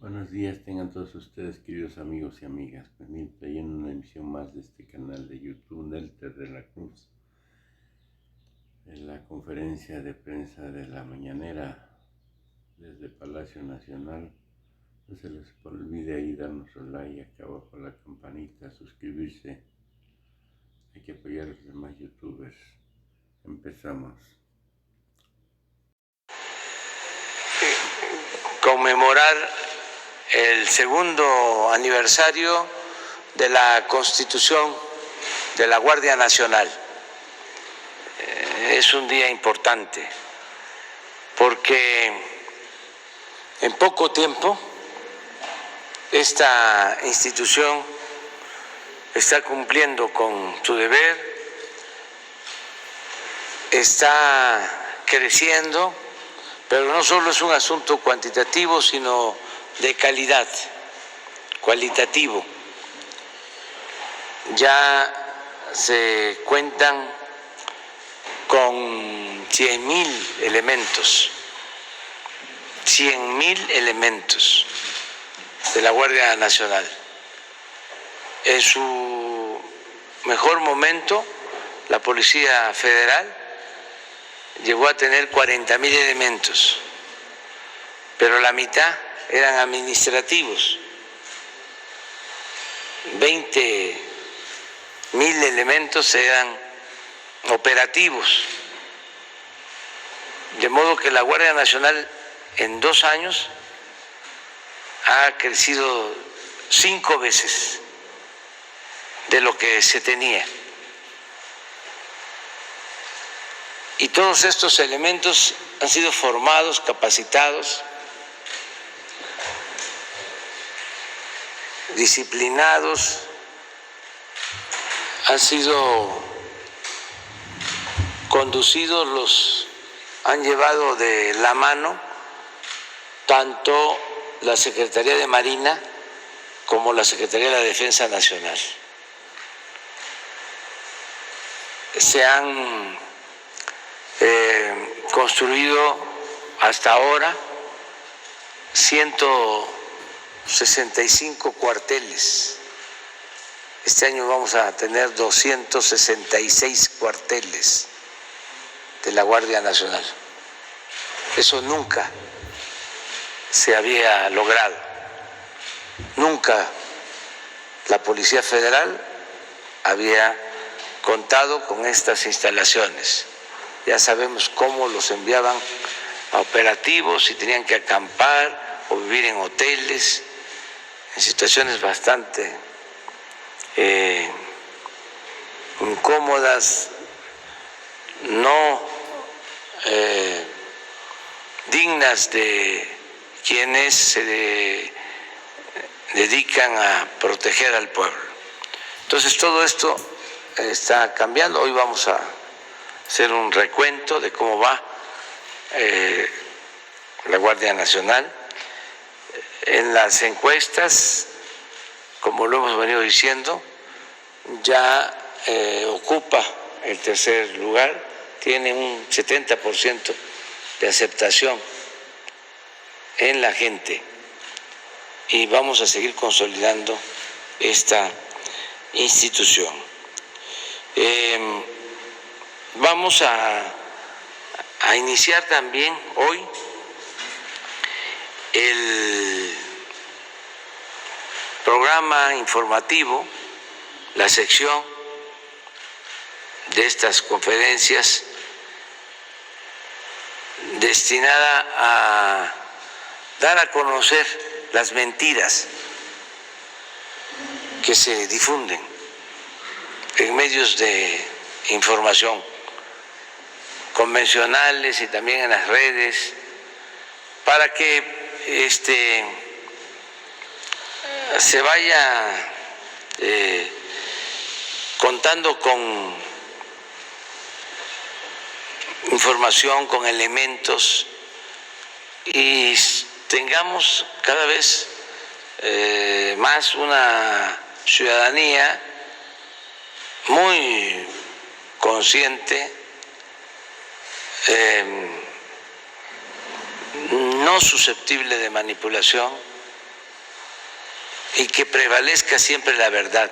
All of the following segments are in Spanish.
Buenos días tengan todos ustedes, queridos amigos y amigas. Pues miren, estoy en una emisión más de este canal de YouTube, Nelter de la Cruz, en la conferencia de prensa de la mañanera desde Palacio Nacional. No se les olvide ahí darnos un like, acá abajo la campanita, suscribirse. Hay que apoyar a los demás youtubers. Empezamos. Conmemorar el segundo aniversario de la Constitución de la Guardia Nacional. Es un día importante porque en poco tiempo esta institución está cumpliendo con su deber, está creciendo, pero no solo es un asunto cuantitativo, sino de calidad, cualitativo. Ya se cuentan con 100,000 elementos, 100,000 elementos de la Guardia Nacional. En su mejor momento, la Policía Federal llegó a tener 40,000 elementos, pero la mitad eran administrativos, 20,000 elementos eran operativos, de modo que la Guardia Nacional en 2 años ha crecido 5 veces de lo que se tenía. Y todos estos elementos han sido formados, capacitados, disciplinados, han sido conducidos, los han llevado de la mano tanto la Secretaría de Marina como la Secretaría de la Defensa Nacional. Se han construido hasta ahora 165 cuarteles. Este año vamos a tener 266 cuarteles de la Guardia Nacional. Eso nunca se había logrado. Nunca la Policía Federal había contado con estas instalaciones. Ya sabemos cómo los enviaban a operativos, si tenían que acampar o vivir en hoteles, en situaciones bastante incómodas, no dignas de quienes se dedican a proteger al pueblo. Entonces todo esto está cambiando. Hoy vamos a hacer un recuento de cómo va la Guardia Nacional. En las encuestas, como lo hemos venido diciendo, ya ocupa el tercer lugar, tiene un 70% de aceptación en la gente y vamos a seguir consolidando esta institución. Vamos a iniciar también hoy el programa informativo, la sección de estas conferencias destinada a dar a conocer las mentiras que se difunden en medios de información convencionales y también en las redes, para que se vaya contando con información, con elementos, y tengamos cada vez más una ciudadanía muy consciente, no susceptible de manipulación, y que prevalezca siempre la verdad,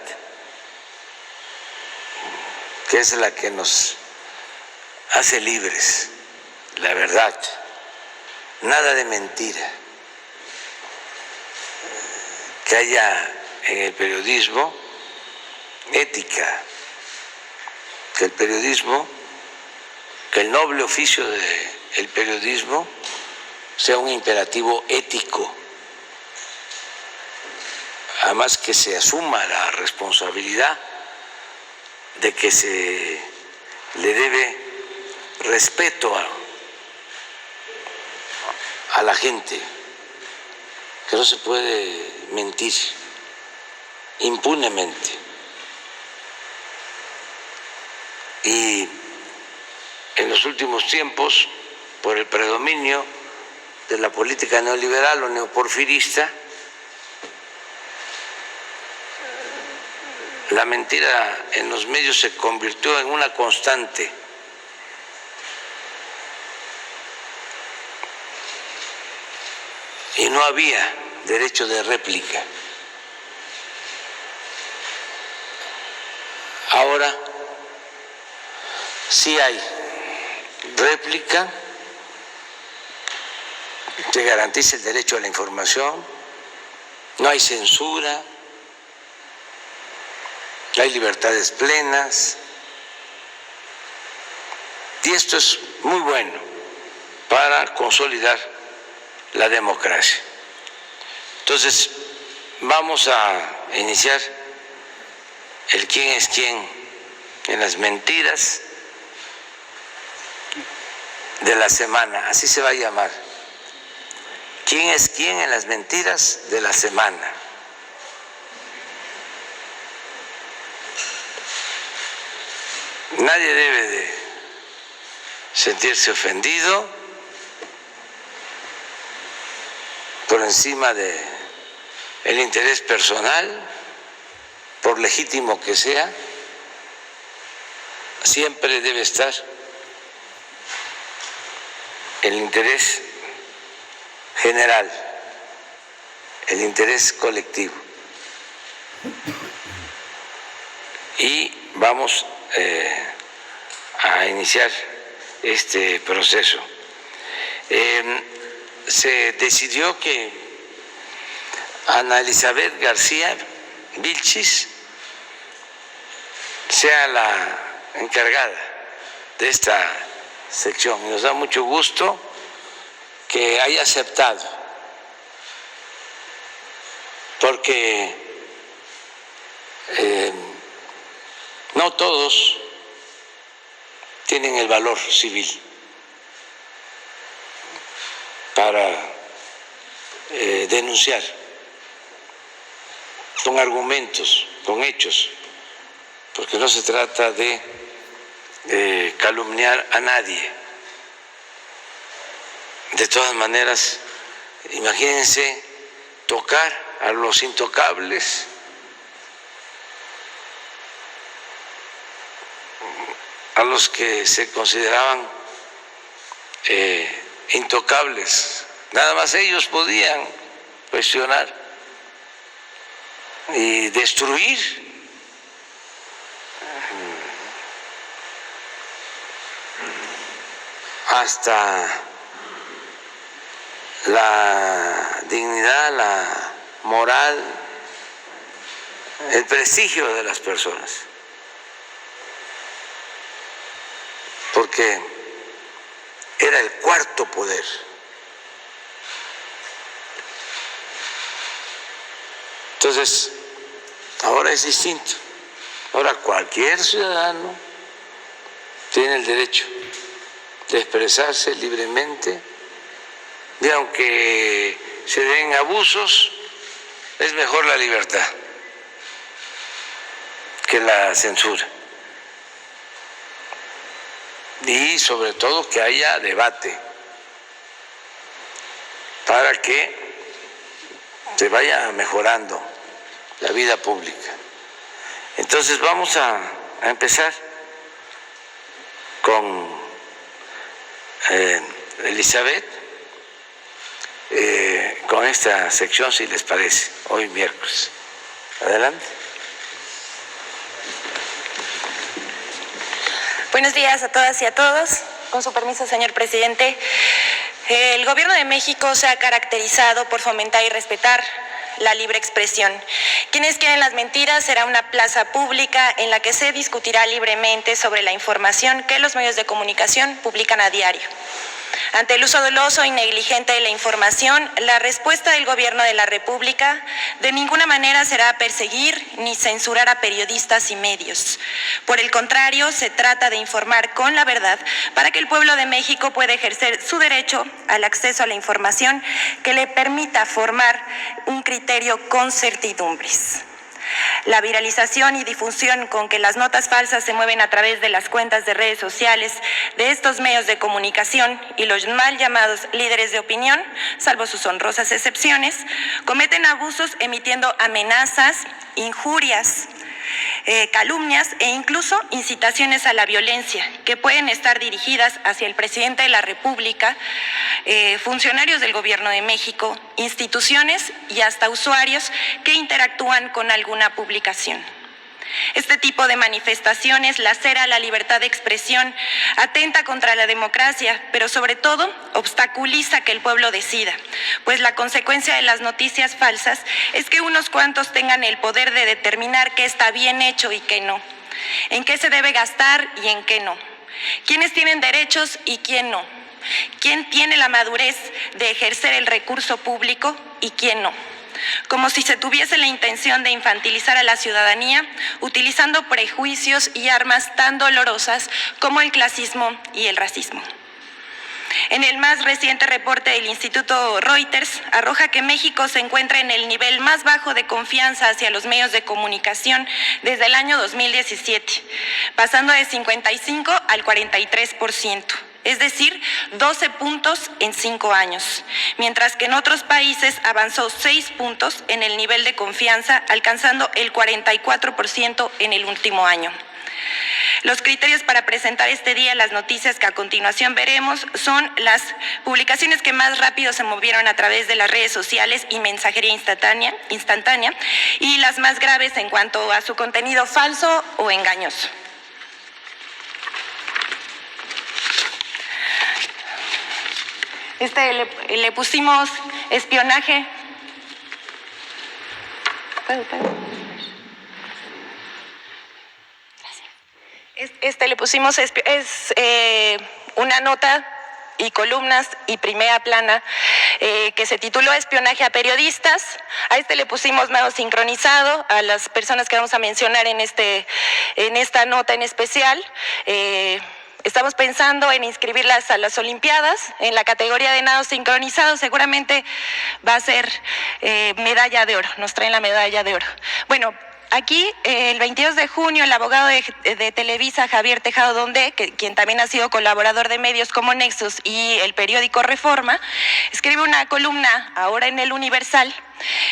que es la que nos hace libres, la verdad, nada de mentira, que haya en el periodismo ética, que el periodismo, que el noble oficio del periodismo sea un imperativo ético, además que se asuma la responsabilidad de que se le debe respeto a la gente, que no se puede mentir impunemente. Y en los últimos tiempos, por el predominio de la política neoliberal o neoporfirista, la mentira en los medios se convirtió en una constante. Y no había derecho de réplica. Ahora sí hay réplica, se garantiza el derecho a la información, no hay censura, hay libertades plenas, y esto es muy bueno para consolidar la democracia. Entonces, vamos a iniciar el quién es quién en las mentiras de la semana, así se va a llamar. ¿Quién es quién en las mentiras de la semana? Nadie debe de sentirse ofendido por encima de el interés personal, por legítimo que sea. Siempre debe estar el interés general, el interés colectivo. Y vamos a iniciar este proceso. Se decidió que Ana Elizabeth García Vilchis sea la encargada de esta sección. Y nos da mucho gusto que haya aceptado, porque no todos tienen el valor civil para denunciar con argumentos, con hechos, porque no se trata de calumniar a nadie. De todas maneras, imagínense tocar a los intocables, a los que se consideraban intocables. Nada más ellos podían cuestionar y destruir hasta la dignidad, la moral, el prestigio de las personas, porque era el cuarto poder. Entonces, ahora es distinto. Ahora cualquier ciudadano tiene el derecho de expresarse libremente, y aunque se den abusos, es mejor la libertad que la censura. Y sobre todo que haya debate para que se vaya mejorando la vida pública. Entonces vamos a empezar con Elizabeth, con esta sección, si les parece, hoy miércoles. Adelante. Buenos días a todas y a todos. Con su permiso, señor presidente. El Gobierno de México se ha caracterizado por fomentar y respetar la libre expresión. Quienes quieren las mentiras será una plaza pública en la que se discutirá libremente sobre la información que los medios de comunicación publican a diario. Ante el uso doloso y negligente de la información, la respuesta del Gobierno de la República de ninguna manera será perseguir ni censurar a periodistas y medios. Por el contrario, se trata de informar con la verdad para que el pueblo de México pueda ejercer su derecho al acceso a la información que le permita formar un criterio con certidumbres. La viralización y difusión con que las notas falsas se mueven a través de las cuentas de redes sociales de estos medios de comunicación y los mal llamados líderes de opinión, salvo sus honrosas excepciones, cometen abusos emitiendo amenazas, injurias, calumnias e incluso incitaciones a la violencia que pueden estar dirigidas hacia el presidente de la República, funcionarios del Gobierno de México, instituciones y hasta usuarios que interactúan con alguna publicación. Este tipo de manifestaciones lacera la libertad de expresión, atenta contra la democracia, pero sobre todo obstaculiza que el pueblo decida, pues la consecuencia de las noticias falsas es que unos cuantos tengan el poder de determinar qué está bien hecho y qué no, en qué se debe gastar y en qué no, quiénes tienen derechos y quién no, quién tiene la madurez de ejercer el recurso público y quién no. Como si se tuviese la intención de infantilizar a la ciudadanía, utilizando prejuicios y armas tan dolorosas como el clasismo y el racismo. En el más reciente reporte del Instituto Reuters, arroja que México se encuentra en el nivel más bajo de confianza hacia los medios de comunicación desde el año 2017, pasando de 55 al 43%. Es decir, 12 puntos en 5 años, mientras que en otros países avanzó 6 puntos en el nivel de confianza, alcanzando el 44% en el último año. Los criterios para presentar este día las noticias que a continuación veremos son las publicaciones que más rápido se movieron a través de las redes sociales y mensajería instantánea y las más graves en cuanto a su contenido falso o engañoso. Le pusimos espionaje. Le pusimos una nota y columnas y primera plana que se tituló Espionaje a periodistas. A le pusimos medio sincronizado a las personas que vamos a mencionar en esta nota en especial. Estamos pensando en inscribirlas a las Olimpiadas en la categoría de nado sincronizado. Seguramente va a ser medalla de oro, nos traen la medalla de oro. Bueno, aquí el 22 de junio el abogado de Televisa, Javier Tejado Donde, quien también ha sido colaborador de medios como Nexos y el periódico Reforma, escribe una columna ahora en el Universal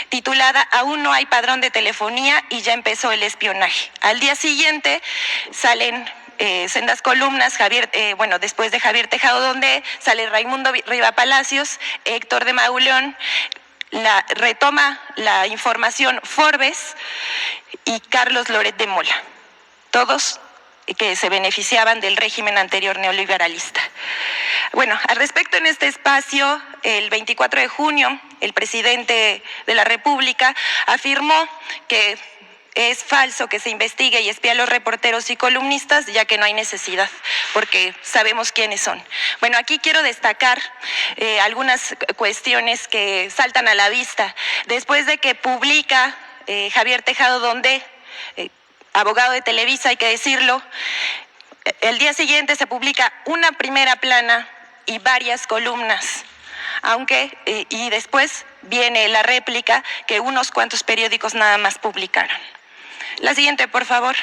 titulada Aún no hay padrón de telefonía y ya empezó el espionaje. Al día siguiente salen sendas columnas, después de Javier Tejado Donde sale Raimundo Riva Palacios, Héctor de Mauleón, retoma la información Forbes y Carlos Loret de Mola, todos que se beneficiaban del régimen anterior neoliberalista. Bueno, al respecto en este espacio, el 24 de junio, el presidente de la República afirmó que es falso que se investigue y espíe a los reporteros y columnistas, ya que no hay necesidad, porque sabemos quiénes son. Bueno, aquí quiero destacar algunas cuestiones que saltan a la vista. Después de que publica Javier Tejado Donde, abogado de Televisa, hay que decirlo, el día siguiente se publica una primera plana y varias columnas, y después viene la réplica que unos cuantos periódicos nada más publicaron. La siguiente, por favor.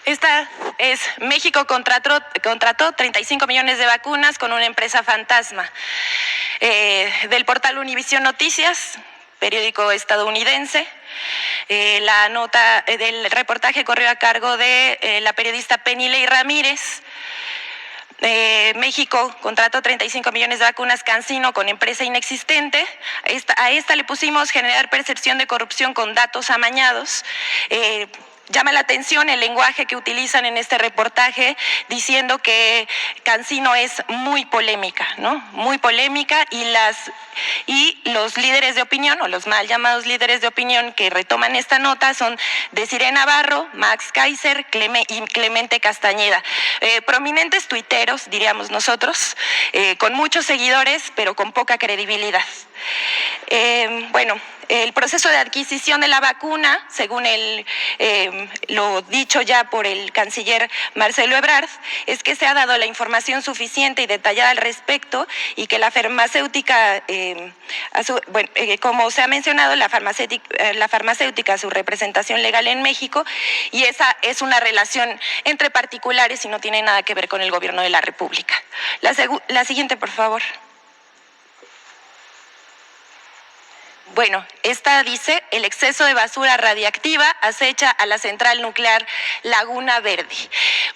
Esta es México contrató 35 millones de vacunas con una empresa fantasma. Del portal Univisión Noticias, periódico estadounidense. La nota del reportaje corrió a cargo de la periodista Penilei Ramírez. México contrató 35 millones de vacunas CanSino con empresa inexistente. A esta le pusimos generar percepción de corrupción con datos amañados. Llama la atención el lenguaje que utilizan en este reportaje, diciendo que CanSino es muy polémica, ¿no? Muy polémica, y los líderes de opinión, o los mal llamados líderes de opinión que retoman esta nota, son Desiree Navarro, Max Kaiser y Clemente Castañeda. Prominentes tuiteros, diríamos nosotros, con muchos seguidores, pero con poca credibilidad. Bueno, el proceso de adquisición de la vacuna, según lo dicho ya por el canciller Marcelo Ebrard, es que se ha dado la información suficiente y detallada al respecto, y que la farmacéutica, como se ha mencionado, la farmacéutica, su representación legal en México, y esa es una relación entre particulares y no tiene nada que ver con el gobierno de la República. La siguiente, por favor. Bueno, esta dice: el exceso de basura radiactiva acecha a la central nuclear Laguna Verde.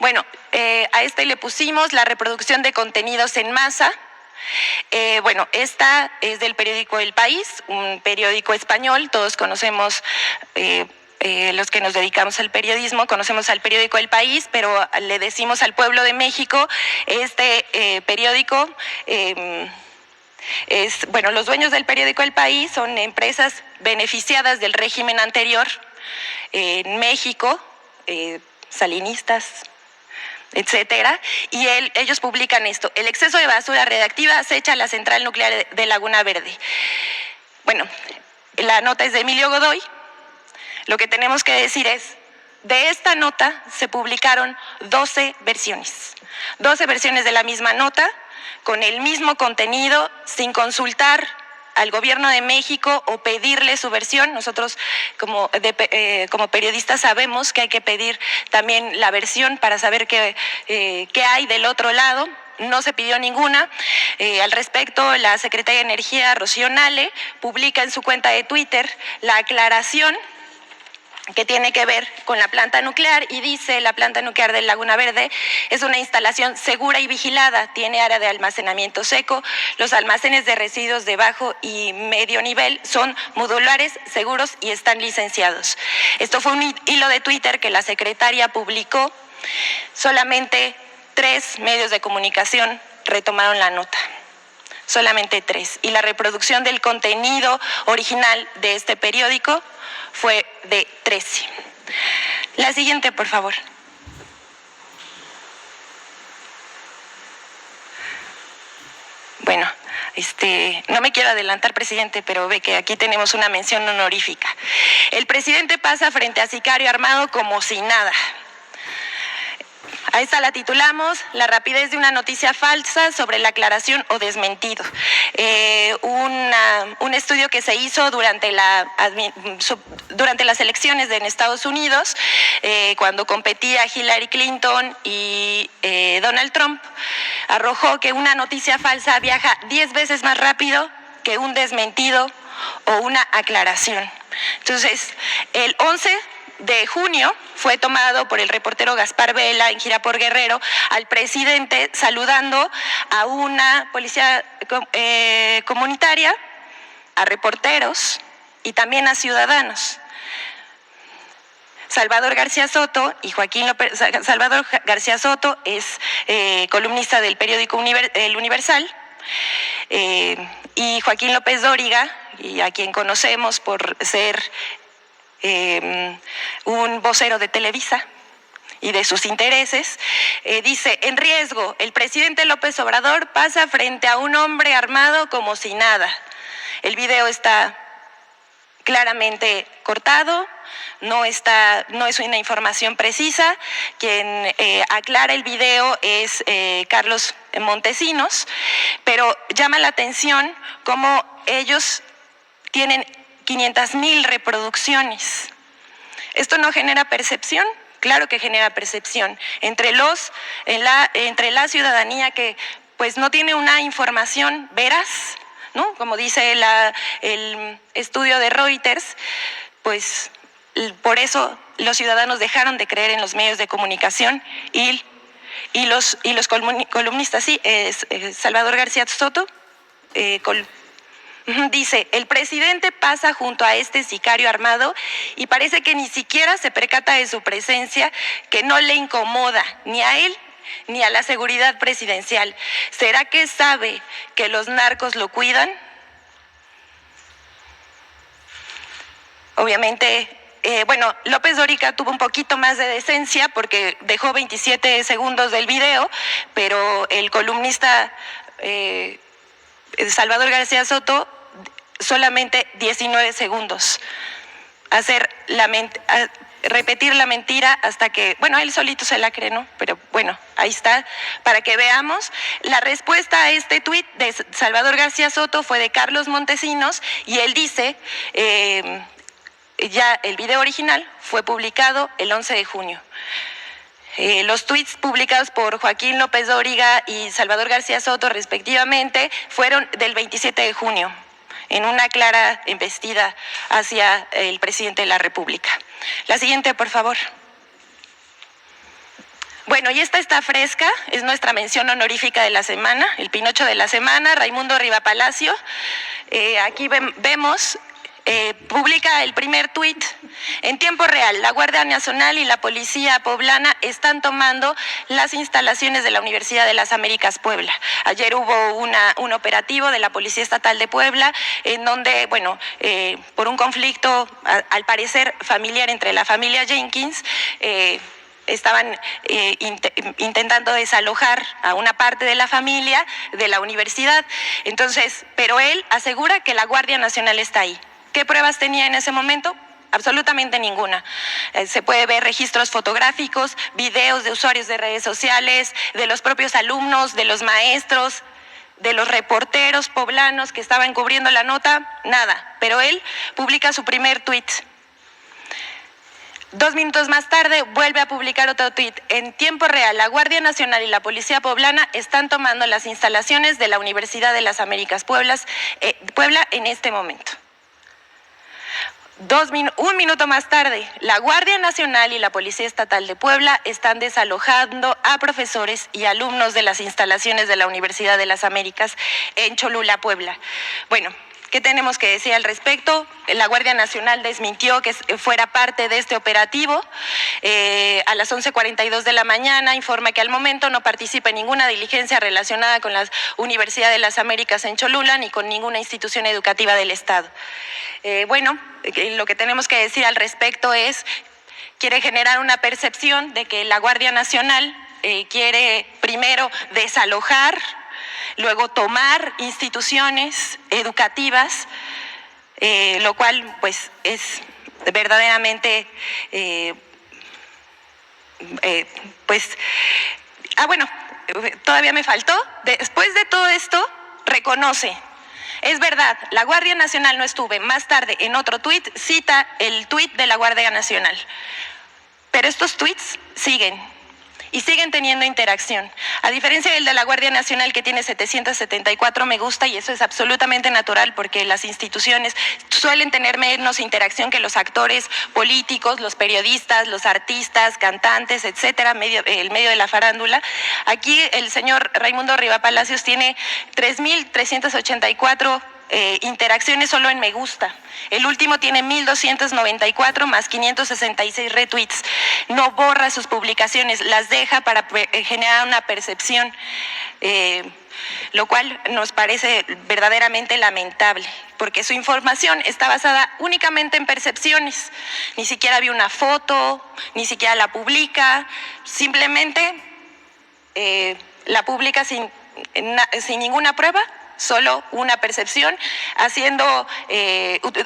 Bueno, a esta le pusimos la reproducción de contenidos en masa. Bueno, esta es del periódico El País, un periódico español. Todos conocemos, los que nos dedicamos al periodismo, conocemos al periódico El País, pero le decimos al pueblo de México, este periódico... Bueno, los dueños del periódico El País son empresas beneficiadas del régimen anterior en México, salinistas, etcétera, y ellos publican esto: el exceso de basura radiactiva acecha la central nuclear de Laguna Verde. Bueno, la nota es de Emilio Godoy. Lo que tenemos que decir es: de esta nota se publicaron 12 versiones de la misma nota, con el mismo contenido, sin consultar al gobierno de México o pedirle su versión. Nosotros como periodistas sabemos que hay que pedir también la versión para saber qué hay del otro lado. No se pidió ninguna. Al respecto, la secretaria de Energía, Rocío Nale, publica en su cuenta de Twitter la aclaración que tiene que ver con la planta nuclear, y dice: la planta nuclear de Laguna Verde es una instalación segura y vigilada, tiene área de almacenamiento seco, los almacenes de residuos de bajo y medio nivel son modulares, seguros y están licenciados. Esto fue un hilo de Twitter que la secretaria publicó. Solamente 3 medios de comunicación retomaron la nota. Solamente 3. Y la reproducción del contenido original de este periódico fue de 13. La siguiente, por favor. Bueno, no me quiero adelantar, presidente, pero ve que aquí tenemos una mención honorífica. El presidente pasa frente a sicario armado como si nada. A esta la titulamos: la rapidez de una noticia falsa sobre la aclaración o desmentido. Un estudio que se hizo durante las elecciones en Estados Unidos, cuando competía Hillary Clinton y Donald Trump, arrojó que una noticia falsa viaja 10 veces más rápido que un desmentido o una aclaración. Entonces, el 11 de junio fue tomado por el reportero Gaspar Vela, en gira por Guerrero, al presidente saludando a una policía comunitaria, a reporteros y también a ciudadanos. Salvador García Soto es columnista del periódico El Universal, y Joaquín López Dóriga, y a quien conocemos por ser un vocero de Televisa y de sus intereses, dice: en riesgo, el presidente López Obrador pasa frente a un hombre armado como si nada. El video está claramente cortado, no es una información precisa. Quien aclara el video es Carlos Montesinos, pero llama la atención cómo ellos tienen 500,000 reproducciones. ¿Esto no genera percepción? Claro que genera percepción entre la ciudadanía, que pues no tiene una información veraz, ¿no? Como dice el estudio de Reuters, pues por eso los ciudadanos dejaron de creer en los medios de comunicación y y los columnistas, sí, Salvador García Soto, dice, el presidente pasa junto a este sicario armado y parece que ni siquiera se percata de su presencia, que no le incomoda ni a él ni a la seguridad presidencial. ¿Será que sabe que los narcos lo cuidan? Obviamente, López Dóriga tuvo un poquito más de decencia porque dejó 27 segundos del video, pero el columnista Salvador García Soto solamente 19 segundos. Repetir la mentira hasta que, él solito se la cree, ¿no? Pero ahí está, para que veamos. La respuesta a este tuit de Salvador García Soto fue de Carlos Montesinos y él dice, ya el video original fue publicado el 11 de junio. Los tuits publicados por Joaquín López Dóriga y Salvador García Soto, respectivamente, fueron del 27 de junio, en una clara embestida hacia el presidente de la República. La siguiente, por favor. Y esta está fresca, es nuestra mención honorífica de la semana, el Pinocho de la semana, Raimundo Riva Palacio. Aquí vemos... publica el primer tuit. En tiempo real, la Guardia Nacional y la Policía Poblana están tomando las instalaciones de la Universidad de las Américas Puebla. Ayer hubo un operativo de la Policía Estatal de Puebla en donde, por un conflicto al parecer familiar entre la familia Jenkins, estaban intentando desalojar a una parte de la familia de la universidad. Entonces, pero él asegura que la Guardia Nacional está ahí. ¿Qué pruebas tenía en ese momento? Absolutamente ninguna. Se puede ver registros fotográficos, videos de usuarios de redes sociales, de los propios alumnos, de los maestros, de los reporteros poblanos que estaban cubriendo la nota, nada. Pero él publica su primer tuit. 2 minutos más tarde vuelve a publicar otro tuit. En tiempo real, la Guardia Nacional y la Policía Poblana están tomando las instalaciones de la Universidad de las Américas Puebla en este momento. 1 minuto más tarde, la Guardia Nacional y la Policía Estatal de Puebla están desalojando a profesores y alumnos de las instalaciones de la Universidad de las Américas en Cholula, Puebla. ¿Qué tenemos que decir al respecto? La Guardia Nacional desmintió que fuera parte de este operativo. A las 11:42 de la mañana informa que al momento no participa en ninguna diligencia relacionada con la Universidad de las Américas en Cholula ni con ninguna institución educativa del Estado. Lo que tenemos que decir al respecto es, quiere generar una percepción de que la Guardia Nacional quiere primero desalojar, luego tomar instituciones educativas, lo cual pues es verdaderamente todavía me faltó. Después de todo esto, reconoce, es verdad, la Guardia Nacional no estuvo. Más tarde, en otro tuit, cita el tuit de la Guardia Nacional. Pero estos tuits siguen y siguen teniendo interacción. A diferencia del de la Guardia Nacional, que tiene 774 me gusta, y eso es absolutamente natural porque las instituciones suelen tener menos interacción que los actores políticos, los periodistas, los artistas, cantantes, etcétera, el medio de la farándula. Aquí el señor Raimundo Riva Palacios tiene 3,384 interacciones solo en me gusta. El último tiene 1,294 más 566 retweets. No borra sus publicaciones, las deja para generar una percepción, lo cual nos parece verdaderamente lamentable, porque su información está basada únicamente en percepciones. Ni siquiera vio una foto, ni siquiera la publica, simplemente la publica sin ninguna prueba, solo una percepción,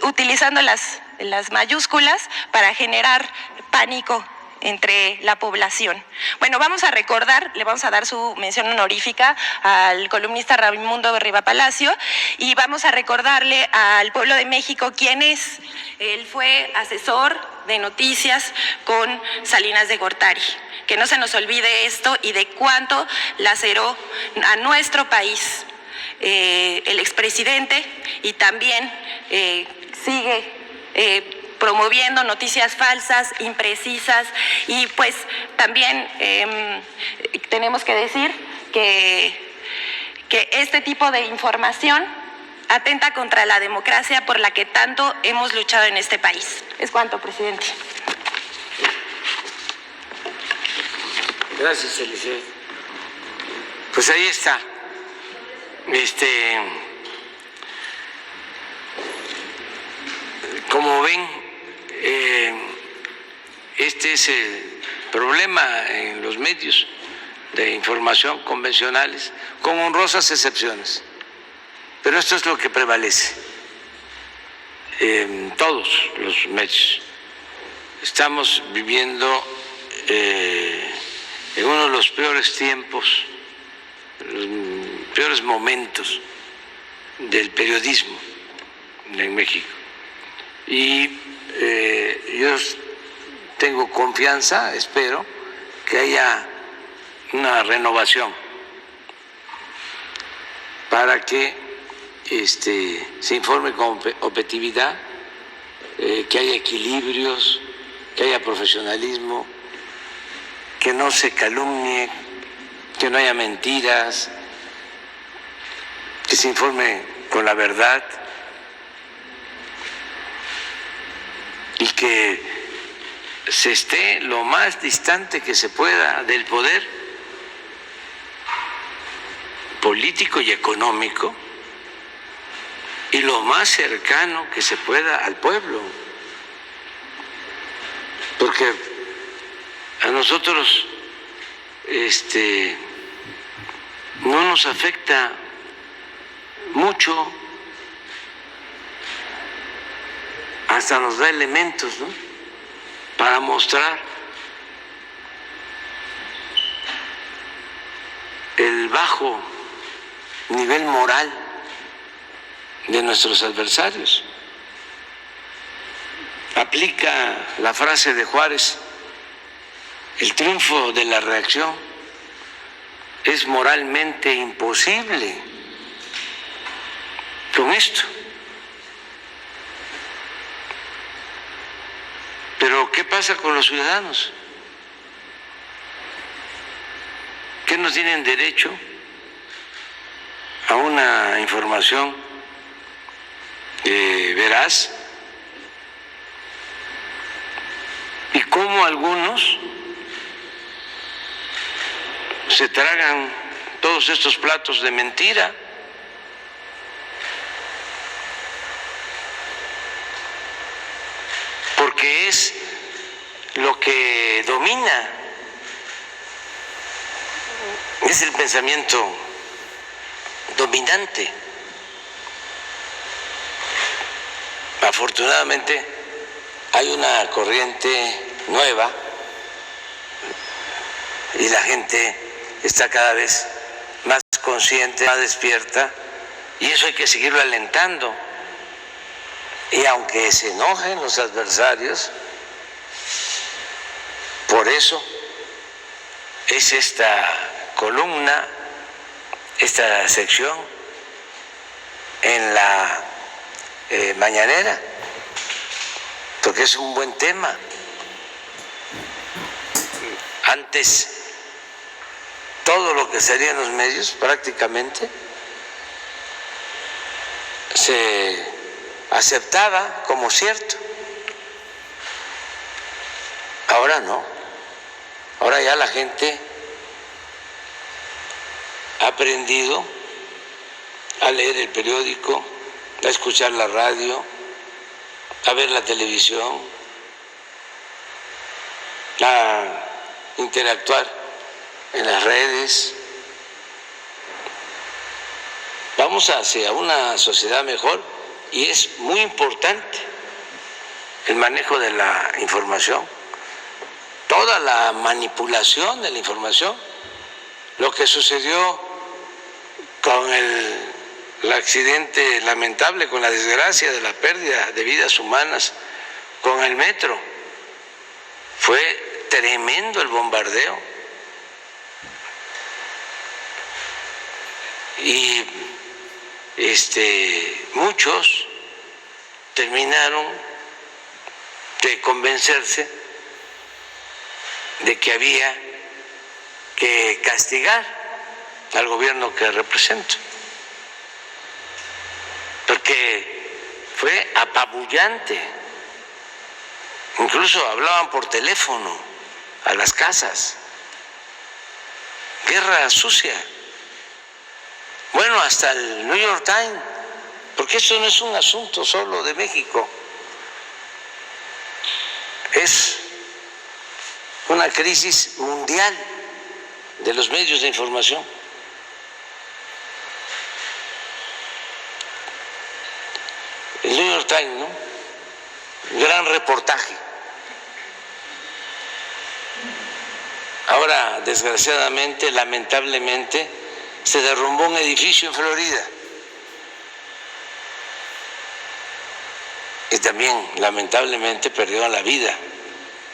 utilizando las mayúsculas para generar pánico entre la población. Vamos a recordar, le vamos a dar su mención honorífica al columnista Raimundo Riva Palacio y vamos a recordarle al pueblo de México quién es. Él fue asesor de noticias con Salinas de Gortari. Que no se nos olvide esto y de cuánto laceró a nuestro país el expresidente, y también sigue promoviendo noticias falsas, imprecisas, y pues también tenemos que decir que este tipo de información atenta contra la democracia por la que tanto hemos luchado en este país. Es cuanto, presidente. Gracias, Eliseo. Pues ahí está. Como ven, este es el problema en los medios de información convencionales, con honrosas excepciones. Pero esto es lo que prevalece en todos los medios. Estamos viviendo en uno de los peores tiempos, los peores momentos del periodismo en México. Y yo tengo confianza, espero que haya una renovación para que se informe con objetividad, que haya equilibrios, que haya profesionalismo, que no se calumnie, que no haya mentiras, que se informe con la verdad y que se esté lo más distante que se pueda del poder político y económico y lo más cercano que se pueda al pueblo, porque a nosotros no nos afecta mucho, hasta nos da elementos, ¿no?, para mostrar el bajo nivel moral de nuestros adversarios. Aplica la frase de Juárez: el triunfo de la reacción es moralmente imposible. Con esto. Pero ¿qué pasa con los ciudadanos? ¿Qué no tienen derecho a una información veraz? ¿Y cómo algunos se tragan todos estos platos de mentira? Porque es lo que domina, es el pensamiento dominante. Afortunadamente hay una corriente nueva y la gente está cada vez más consciente, más despierta, y eso hay que seguirlo alentando. Y aunque se enojen los adversarios, por eso es esta columna, esta sección en la mañanera, porque es un buen tema. Antes, todo lo que salía en los medios prácticamente se aceptaba como cierto. Ahora no. Ahora ya la gente ha aprendido a leer el periódico, a escuchar la radio, a ver la televisión, a interactuar en las redes. Vamos hacia una sociedad mejor y es muy importante el manejo de la información, toda la manipulación de la información. Lo que sucedió con el accidente lamentable, con la desgracia de la pérdida de vidas humanas con el metro, fue tremendo el bombardeo. Y muchos terminaron de convencerse de que había que castigar al gobierno que represento, porque fue apabullante. Incluso hablaban por teléfono a las casas. Guerra sucia. Bueno, hasta el New York Times, porque esto no es un asunto solo de México, es una crisis mundial de los medios de información. El New York Times, ¿no? Gran reportaje. Ahora, desgraciadamente, lamentablemente, se derrumbó un edificio en Florida. Y también, lamentablemente, perdieron la vida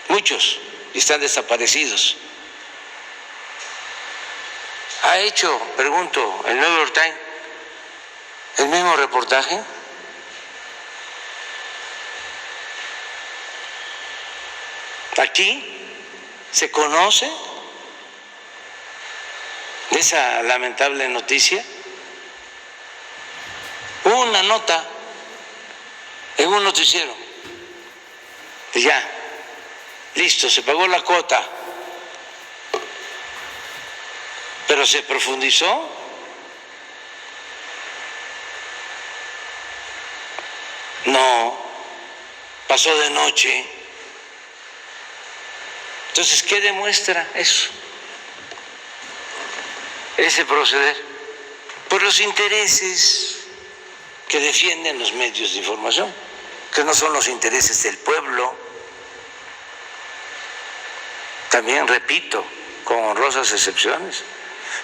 muchos y están desaparecidos. ¿Ha hecho, pregunto, el New York Times el mismo reportaje? Aquí se conoce de esa lamentable noticia. Hubo una nota en un noticiero y ya, listo, se pagó la cuota, pero se profundizó. No, pasó de noche. Entonces, ¿qué demuestra eso? Ese proceder. Por los intereses que defienden los medios de información, que no son los intereses del pueblo. También, repito, con honrosas excepciones,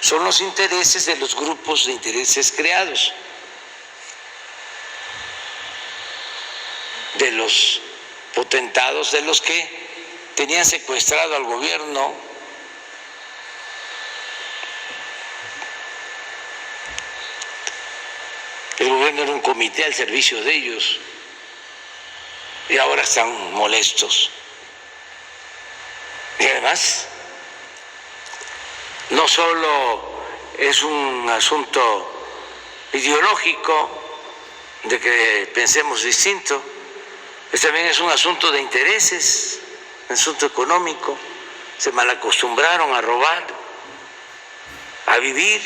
son los intereses de los grupos de intereses creados, de los potentados, de los que tenían secuestrado al gobierno. El gobierno era un comité al servicio de ellos y ahora están molestos. Y además, no solo es un asunto ideológico de que pensemos distinto, también es un asunto de intereses, un asunto económico. Se malacostumbraron a robar, a vivir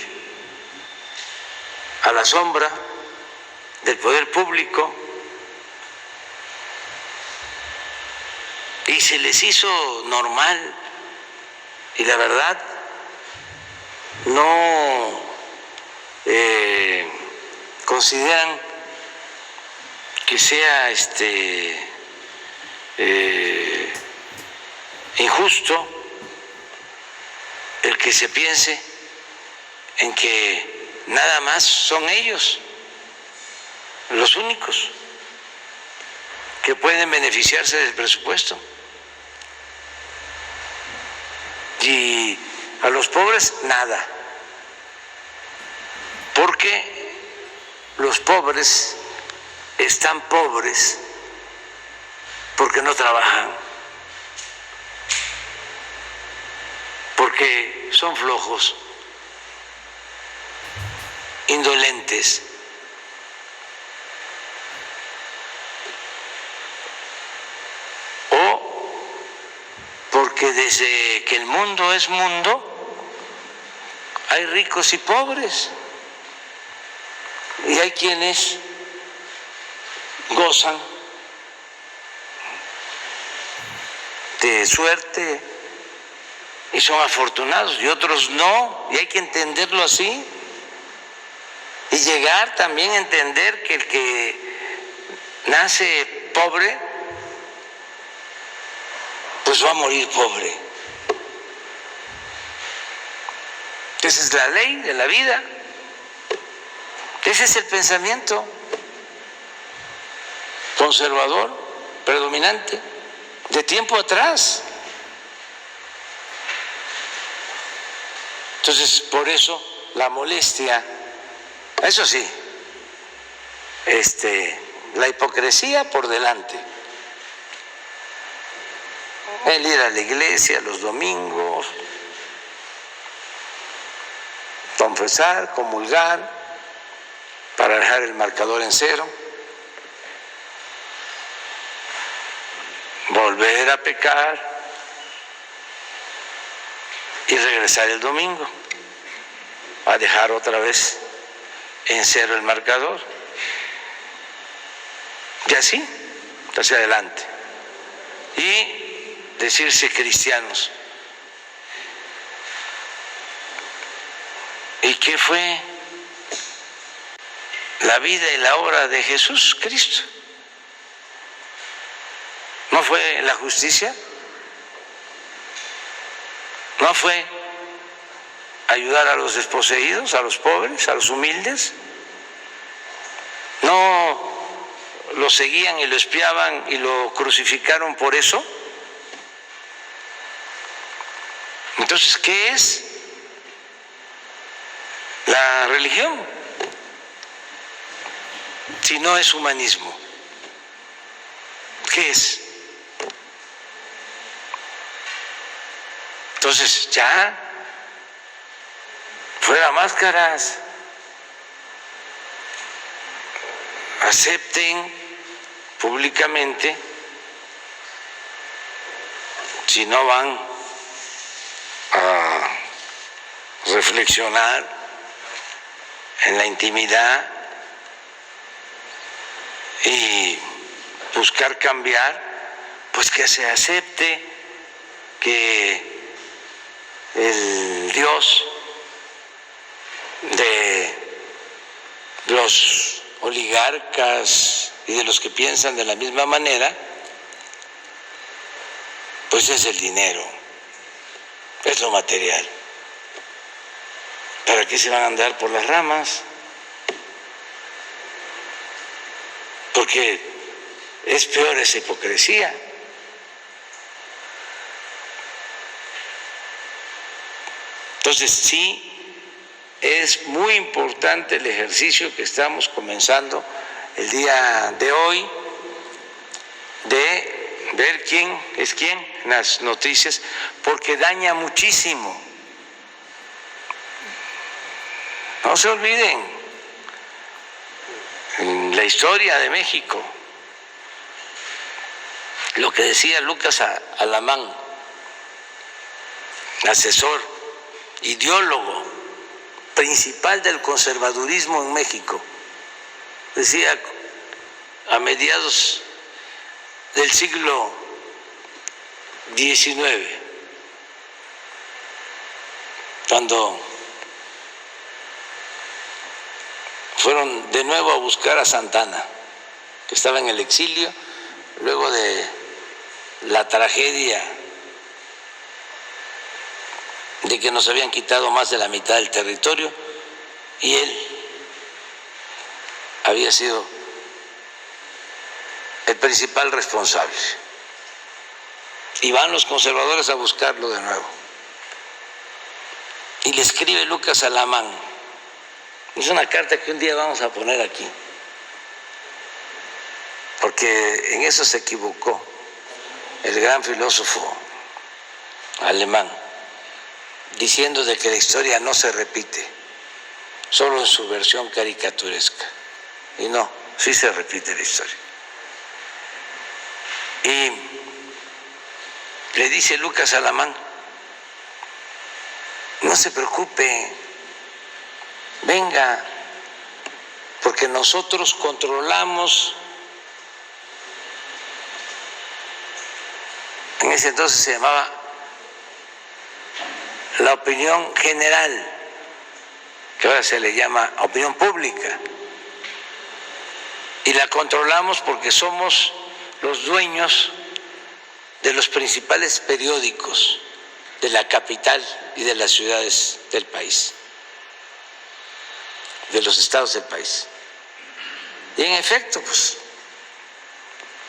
a la sombra del poder público, y se les hizo normal, y la verdad no consideran que sea injusto el que se piense en que nada más son ellos los únicos que pueden beneficiarse del presupuesto y a los pobres nada, porque los pobres están pobres porque no trabajan, porque son flojos, indolentes, o porque desde que el mundo es mundo hay ricos y pobres, y hay quienes gozan de suerte y son afortunados, y otros no, y hay que entenderlo así, y llegar también a entender que el que nace pobre pues va a morir pobre. Esa es la ley de la vida, ese es el pensamiento conservador predominante de tiempo atrás. Entonces, por eso la molestia, eso sí, la hipocresía por delante, el ir a la iglesia los domingos, confesar, comulgar, para dejar el marcador en 0, volver a pecar y regresar el domingo a dejar otra vez en 0 el marcador. Y así, hacia adelante. Y decirse cristianos. ¿Y qué fue la vida y la obra de Jesús Cristo? ¿No fue la justicia? ¿No fue ayudar a los desposeídos, a los pobres, a los humildes? ¿No lo seguían y lo espiaban y lo crucificaron por eso? Entonces, ¿qué es la religión si no es humanismo? ¿Qué es? Entonces, ya, fuera máscaras, acepten públicamente, si no van a reflexionar en la intimidad y buscar cambiar, pues que se acepte que el Dios de los oligarcas y de los que piensan de la misma manera, pues es el dinero, es lo material. ¿Para qué se van a andar por las ramas? Porque es peor esa hipocresía. Entonces sí, es muy importante el ejercicio que estamos comenzando el día de hoy de ver quién es quién en las noticias, porque daña muchísimo. No se olviden, en la historia de México, lo que decía Lucas Alamán, asesor, ideólogo principal del conservadurismo en México, decía a mediados del siglo XIX, cuando fueron de nuevo a buscar a Santana, que estaba en el exilio, luego de la tragedia de que nos habían quitado más de la mitad del territorio, y él había sido el principal responsable. Y van los conservadores a buscarlo de nuevo. Y le escribe Lucas Alamán. Es una carta que un día vamos a poner aquí, porque en eso se equivocó el gran filósofo alemán, diciendo de que la historia no se repite, solo en su versión caricaturesca. Y no, sí se repite la historia. Y le dice Lucas Alamán, no se preocupe, venga, porque nosotros controlamos. En ese entonces se llamaba la opinión general, que ahora se le llama opinión pública, y la controlamos porque somos los dueños de los principales periódicos de la capital y de las ciudades del país, de los estados del país. Y en efecto, pues,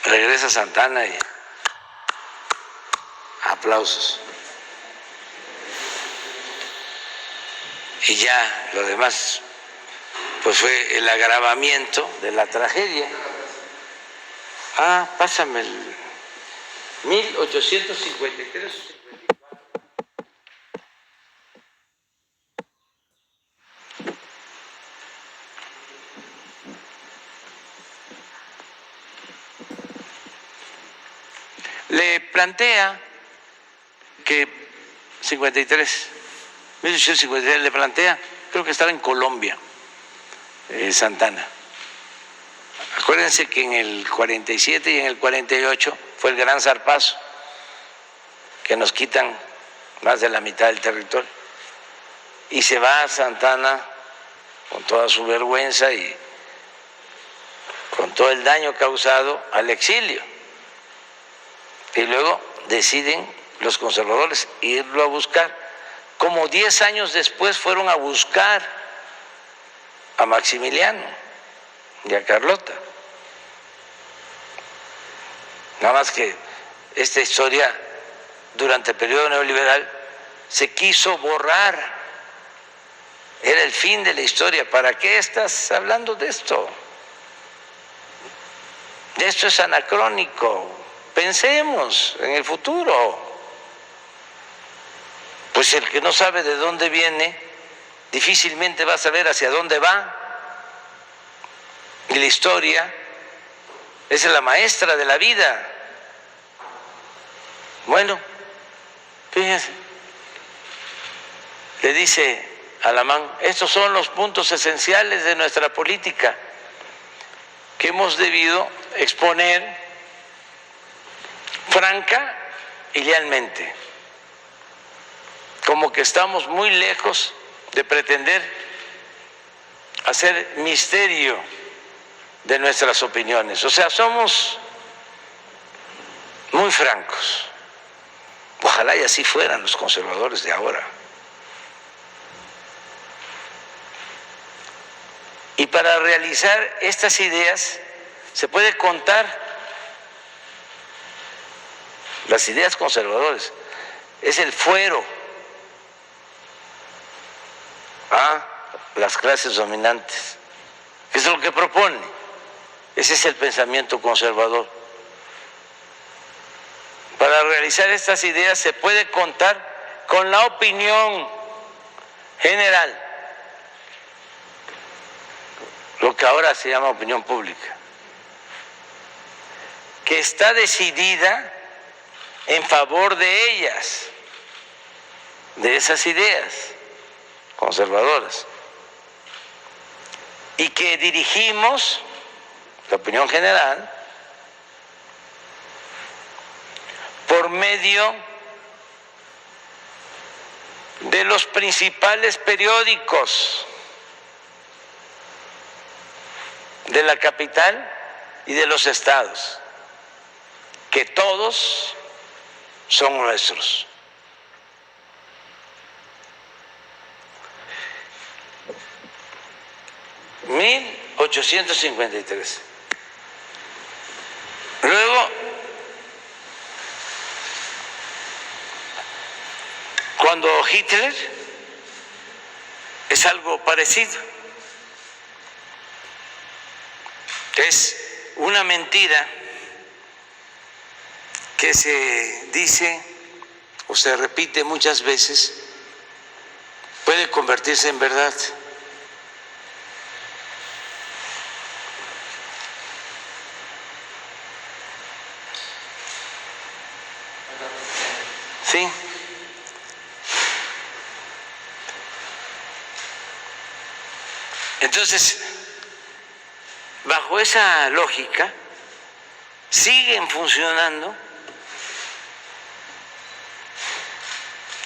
regresa Santana y aplausos. Y ya lo demás, pues fue el agravamiento de la tragedia. Pásame 1853. Le plantea que 1853 le plantea, creo que estaba en Colombia, Santana. Acuérdense que en el 47 y en el 48 fue el gran zarpazo, que nos quitan más de la mitad del territorio. Y se va a Santana con toda su vergüenza y con todo el daño causado al exilio. Y luego deciden los conservadores irlo a buscar. Como 10 años después fueron a buscar a Maximiliano y a Carlota. Nada más que esta historia durante el periodo neoliberal se quiso borrar. Era el fin de la historia. ¿Para qué estás hablando de esto? Esto es anacrónico. Pensemos en el futuro. Pues el que no sabe de dónde viene, difícilmente va a saber hacia dónde va. Y la historia es la maestra de la vida. Bueno, fíjense, le dice Alamán, estos son los puntos esenciales de nuestra política que hemos debido exponer franca y lealmente, como que estamos muy lejos de pretender hacer misterio de nuestras opiniones. O sea, somos muy francos. Ojalá y así fueran los conservadores de ahora. Y para realizar estas ideas se puede contar. Las ideas conservadoras es el fuero a las clases dominantes. ¿Qué es lo que propone? Ese es el pensamiento conservador. Para realizar estas ideas se puede contar con la opinión general, lo que ahora se llama opinión pública, que está decidida en favor de ellas, de esas ideas conservadoras, y que dirigimos la opinión general por medio de los principales periódicos de la capital y de los estados, que todos son nuestros. (1853). Luego, cuando Hitler, es algo parecido. Es una mentira que se dice o se repite muchas veces, puede convertirse en verdad. ¿Sí? Entonces, bajo esa lógica, siguen funcionando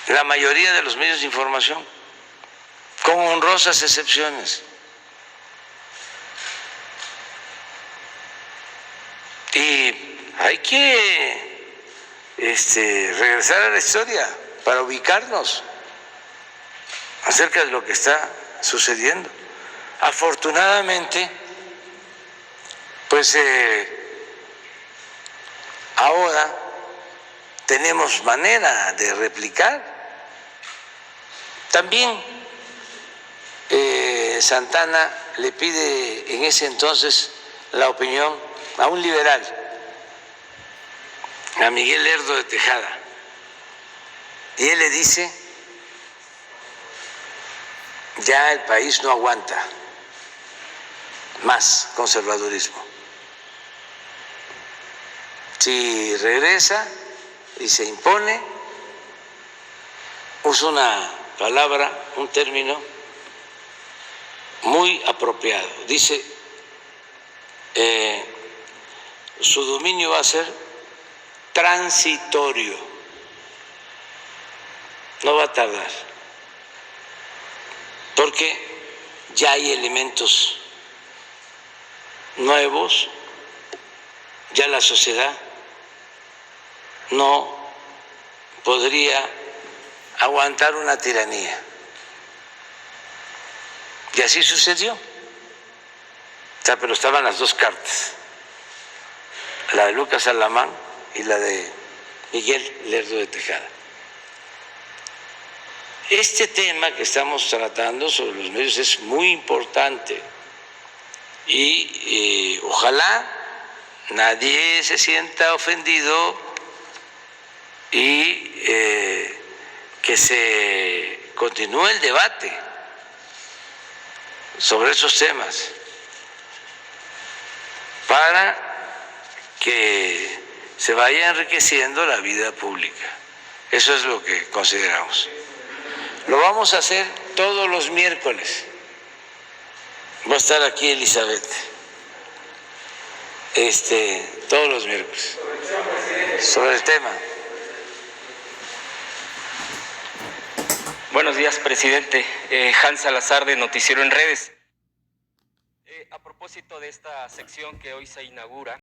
la mayoría de los medios de información, con honrosas excepciones. Y hay que regresar a la historia para ubicarnos acerca de lo que está sucediendo. Afortunadamente, pues ahora tenemos manera de replicar. También Santana le pide en ese entonces la opinión a un liberal, a Miguel Lerdo de Tejada, y él le dice: ya el país no aguanta más conservadurismo. Si regresa y se impone, usa una palabra, un término muy apropiado. Dice, su dominio va a ser transitorio, no va a tardar, porque ya hay elementos nuevos, ya la sociedad no podría aguantar una tiranía. Y así sucedió. O sea, pero estaban las dos cartas, la de Lucas Alamán y la de Miguel Lerdo de Tejada. Este tema que estamos tratando sobre los medios es muy importante y ojalá nadie se sienta ofendido y que se continúe el debate sobre esos temas para que se vaya enriqueciendo la vida pública. Eso es lo que consideramos. Lo vamos a hacer todos los miércoles. Va a estar aquí Elizabeth. Todos los miércoles. Sobre el tema. Buenos días, presidente. Hans Salazar, de Noticiero en Redes. A propósito de esta sección que hoy se inaugura,